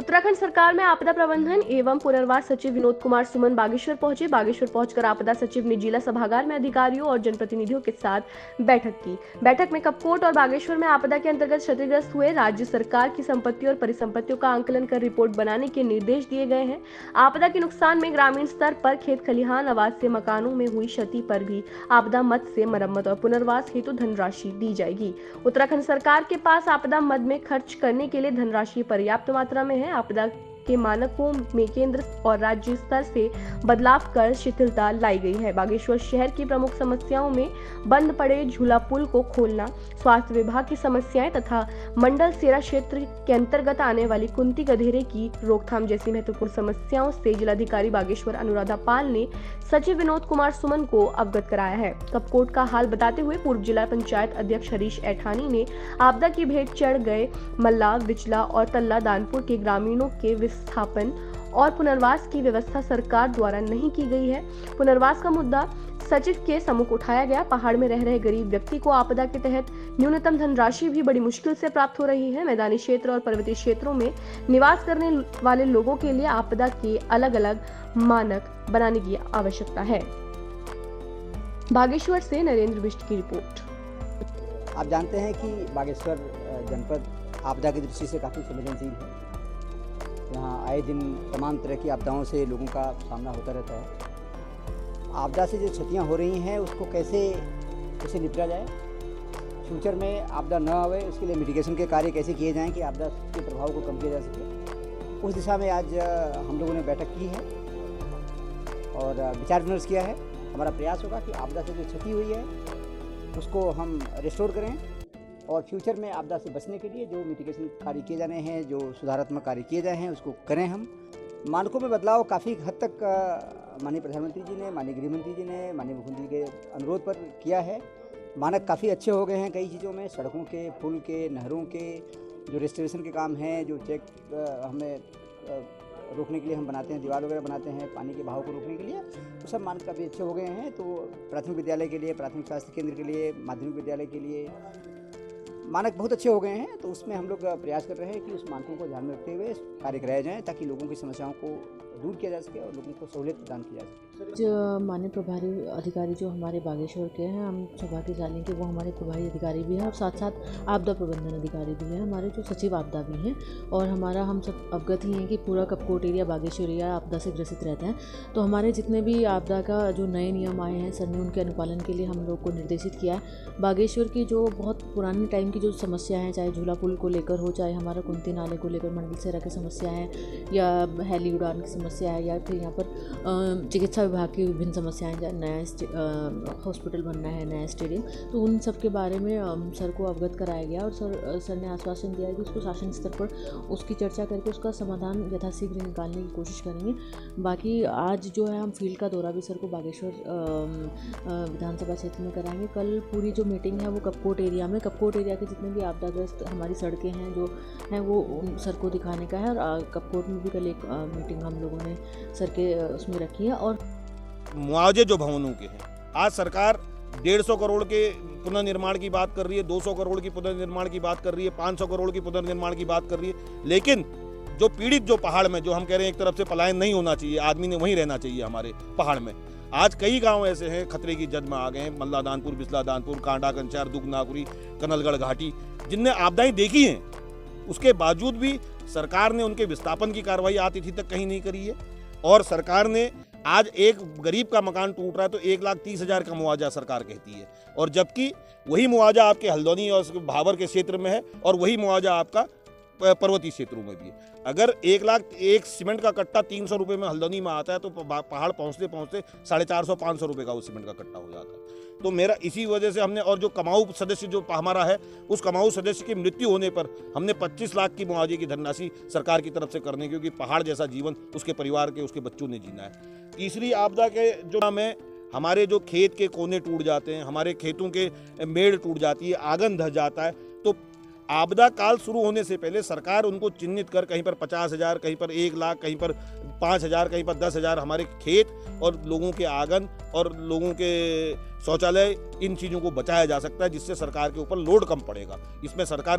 उत्तराखंड सरकार में आपदा प्रबंधन एवं पुनर्वास सचिव विनोद कुमार सुमन बागेश्वर पहुंचे। बागेश्वर पहुंचकर आपदा सचिव ने जिला सभागार में अधिकारियों और जनप्रतिनिधियों के साथ बैठक की। बैठक में कपकोट और बागेश्वर में आपदा के अंतर्गत क्षतिग्रस्त हुए राज्य सरकार की संपत्ति और परिसंपत्तियों का आंकलन कर रिपोर्ट बनाने के निर्देश दिए गए हैं। आपदा के नुकसान में ग्रामीण स्तर पर खेत खलिहान, आवासीय मकानों में हुई क्षति पर भी आपदा मद से मरम्मत और पुनर्वास हेतु धनराशि दी जाएगी। उत्तराखंड सरकार के पास आपदा मद में खर्च करने के लिए धनराशि पर्याप्त मात्रा में है। आपदा के मानकों में केंद्र और राज्य स्तर से बदलाव कर शिथिलता लाई गई है। बागेश्वर शहर की प्रमुख समस्याओं में बंद पड़े झूला पुल को खोलना, स्वास्थ्य विभाग की समस्याएं तथा मंडल सेरा क्षेत्र के अंतर्गत आने वाली कुंती गधेरे की रोकथाम जैसी महत्वपूर्ण समस्याओं से जिलाधिकारी बागेश्वर अनुराधा पाल ने सचिव विनोद कुमार सुमन को अवगत कराया है। कपकोट का हाल बताते हुए पूर्व जिला पंचायत अध्यक्ष हरीश ऐठानी ने आपदा की भेंट चढ़ गए मल्ला, विचला और तल्ला दानपुर के ग्रामीणों के विस्थापन और पुनर्वास की व्यवस्था सरकार द्वारा नहीं की गई है। पुनर्वास का मुद्दा सचिव के सम्मुख उठाया गया। पहाड़ में रह रहे गरीब व्यक्ति को आपदा के तहत न्यूनतम धनराशि भी बड़ी मुश्किल से प्राप्त हो रही है। मैदानी क्षेत्र और पर्वतीय क्षेत्रों में निवास करने वाले लोगों के लिए आपदा के अलग अलग मानक बनाने की आवश्यकता है। बागेश्वर से नरेंद्र बिष्ट की रिपोर्ट। आप जानते हैं कि बागेश्वर जनपद आपदा की दृष्टि से काफ़ी संवेदनशील है। यहाँ आए दिन तमाम तरह की आपदाओं से लोगों का सामना होता रहता है। आपदा से जो क्षतियाँ हो रही हैं उसको कैसे निपटा जाए, फ्यूचर में आपदा न आवे उसके लिए मिटिगेशन के कार्य कैसे किए जाएं कि आपदा के प्रभाव को कम किया जा सके, उस दिशा में आज हम लोगों ने बैठक की है और विचार विमर्श किया है। हमारा प्रयास होगा कि आपदा से जो क्षति हुई है उसको हम रिस्टोर करें और फ्यूचर में आपदा से बचने के लिए जो मिटिगेशन कार्य किए जाने हैं, जो सुधारात्मक कार्य किए जाए हैं उसको करें। हम मानकों में बदलाव काफ़ी हद तक माननीय प्रधानमंत्री जी ने, माननीय गृहमंत्री जी ने, माननीय मुख्यमंत्री के अनुरोध पर किया है। मानक काफ़ी अच्छे हो गए हैं कई चीज़ों में, सड़कों के, पुल के, नहरों के, जो रेस्टोरेशन के काम हैं, जो चेक हमें रोकने के लिए हम बनाते हैं, दीवार वगैरह बनाते हैं पानी के बहाव को रोकने के लिए, तो सब मानक काफ़ी अच्छे हो गए हैं। तो प्राथमिक विद्यालय के लिए, प्राथमिक स्वास्थ्य केंद्र के लिए, माध्यमिक विद्यालय के लिए मानक बहुत अच्छे हो गए हैं। तो उसमें हम लोग प्रयास कर रहे हैं कि उस मानकों को ध्यान में रखते हुए कार्य कराया जाए ताकि लोगों की समस्याओं को दूर किया जा सके और लोगों को सहूलियत प्रदान की जा सके। जो माननीय प्रभारी अधिकारी जो हमारे बागेश्वर के हैं, हम सौभाग्य जानें कि वो हमारे प्रभारी अधिकारी भी हैं और साथ साथ आपदा प्रबंधन अधिकारी भी हैं, हमारे जो सचिव आपदा भी हैं। और हमारा हम सब अवगत ही हैं कि पूरा कपकोट एरिया, बागेश्वर एरिया आपदा से ग्रसित रहता है। तो हमारे जितने भी आपदा का जो नए नियम आए हैं, सर ने उनके अनुपालन के लिए हम लोग को निर्देशित किया है। बागेश्वर की जो बहुत पुरानी टाइम की जो समस्या है, चाहे झूला पुल को लेकर हो, चाहे हमारा कुंती नाले को लेकर मंडल सेरा की समस्या है, या हेली उड़ान की समस्या है, या फिर यहाँ पर चिकित्सा विभाग की विभिन्न समस्याएं, नया हॉस्पिटल बनना है, नया स्टेडियम, तो उन सब के बारे में सर को अवगत कराया गया और सर ने आश्वासन दिया कि उसको शासन स्तर पर उसकी चर्चा करके उसका समाधान यथाशीघ्र निकालने की कोशिश करेंगे। बाकी आज जो है हम फील्ड का दौरा भी सर को बागेश्वर विधानसभा क्षेत्र में कराएंगे। कल पूरी जो मीटिंग है वो कपकोट एरिया में, कपकोट एरिया के जितने भी आपदाग्रस्त हमारी सड़कें हैं जो हैं वो सर को दिखाने का है। और कपकोट में भी कल एक मीटिंग हम लोगों ने सर के उसमें रखी है। और मुआवजे जो भवनों के हैं, आज सरकार 150 करोड़ के पुनर्निर्माण की बात कर रही है, 200 करोड़ की पुनर्निर्माण की बात कर रही है, 500 करोड़ की पुनर्निर्माण की बात कर रही है, लेकिन जो पीड़ित जो पहाड़ में जो हम कह रहे हैं एक तरफ से पलायन नहीं होना चाहिए, आदमी ने वहीं रहना चाहिए हमारे पहाड़ में। आज कई गांव ऐसे हैं खतरे की जद में आ गए हैं, मल्ला दानपुर, बिस्ला दानपुर, कांडा कंचार, दुगनाकुरी, कनलगढ़ घाटी, जिनने आपदाएं देखी हैं, उसके बावजूद भी सरकार ने उनके विस्थापन की कार्रवाई आतिथि तक कहीं नहीं करी है। और सरकार ने आज एक गरीब का मकान टूट रहा है तो 1,30,000 का मुआवजा सरकार कहती है, और जबकि वही मुआवजा आपके हल्द्वानी और भावर के क्षेत्र में है और वही मुआवजा आपका पर्वतीय क्षेत्रों में भी है। अगर 1 सीमेंट का कट्टा 300 रुपये में हल्द्वानी में आता है तो पहाड़ पहुँचते पहुँचते 450-500 रुपये का वो सीमेंट का कट्टा हो जाता है। तो मेरा इसी वजह से हमने, और जो कमाऊ सदस्य जो हमारा है, उस कमाऊ सदस्य की मृत्यु होने पर हमने 25 लाख की मुआवजे की धनराशि सरकार की तरफ से करने, क्योंकि पहाड़ जैसा जीवन उसके परिवार के, उसके बच्चों ने जीना है। तीसरी आपदा के जो में हमारे जो खेत के कोने टूट जाते हैं, हमारे खेतों के मेड़ टूट जाती है, आंगन धस जाता है, तो आपदा काल शुरू होने से पहले सरकार उनको चिन्हित कर कहीं पर 50,000, कहीं पर 1 लाख, कहीं पर 5,000, कहीं पर 10,000 हमारे खेत और लोगों के आंगन और लोगों के शौचालय, इन चीज़ों को बचाया जा सकता है, जिससे सरकार के ऊपर लोड कम पड़ेगा। इसमें सरकार